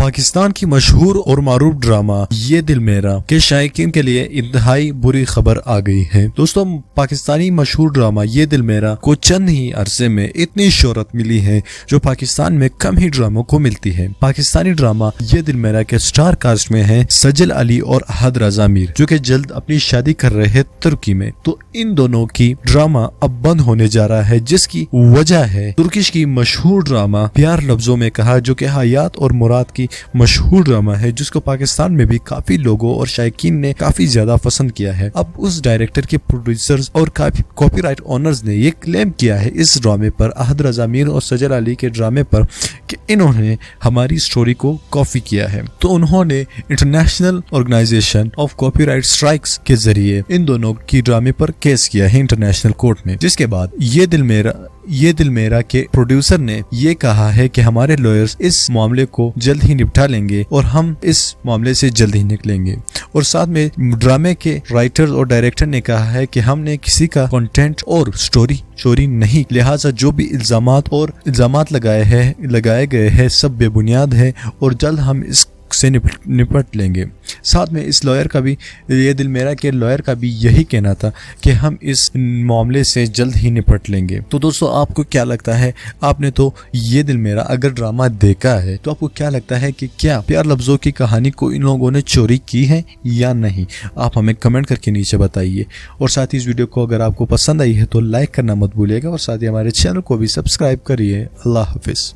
पाकिस्तान की मशहूर और मारूफ ड्रामा ये दिल मेरा के शायकीन के लिए इंतहाई बुरी खबर आ गई है। दोस्तों, पाकिस्तानी मशहूर ड्रामा ये दिल मेरा को चंद ही अरसे में इतनी शोहरत मिली है जो पाकिस्तान में कम ही ड्रामों को मिलती है। पाकिस्तानी ड्रामा ये दिल मेरा के स्टार कास्ट में है सजल अली और अहद रजा मीर, जो कि जल्द अपनी शादी कर रहे हैं तुर्की में। तो इन दोनों की ड्रामा अब बंद होने जा रहा है, जिसकी वजह है तुर्किश की मशहूर ड्रामा प्यार लफ्जों में कहा, जो कि हयात और मुराद की मशहूर ड्रामा है, जिसको पाकिस्तान में भी काफी लोगों और शायकीन ने काफी ज्यादा पसंद किया है। अब उस डायरेक्टर के प्रोड्यूसर्स और काफी कॉपीराइट ओनर्स ने ये क्लेम किया है इस ड्रामे पर, अहद रजा मीर और सजल अली के ड्रामे पर, कि इन्होंने हमारी स्टोरी को कॉपी किया है। तो उन्होंने international organisation of copyright strikes के जरिए इन दोनों की ड्रामे पर केस किया है इंटरनेशनल कोर्ट में, जिसके बाद ये दिल मेरा के प्रोड्यूसर ने ये कहा है कि हमारे लॉयर्स इस मामले को जल्द ही निपटा लेंगे और हम इस मामले से जल्द ही निकलेंगे। और साथ में ड्रामे के राइटर और डायरेक्टर ने कहा है कि हमने किसी का कंटेंट और स्टोरी चोरी नहीं, लिहाजा जो भी इल्जामात लगाए गए हैं सब बेबुनियाद है और जल्द हम इस से निपट लेंगे। साथ में इस लॉयर का भी, ये दिल मेरा के लॉयर का भी यही कहना था कि हम इस मामले से जल्द ही निपट लेंगे। तो दोस्तों, आपको क्या लगता है? आपने तो ये दिल मेरा अगर ड्रामा देखा है तो आपको क्या लगता है कि क्या प्यार लफ्जों की कहानी को इन लोगों ने चोरी की है या नहीं? आप हमें कमेंट करके नीचे बताइए। और साथ ही इस वीडियो को अगर आपको पसंद आई है तो लाइक करना मत भूलिएगा और साथ ही हमारे चैनल को भी सब्सक्राइब करिए। अल्लाह हाफिज।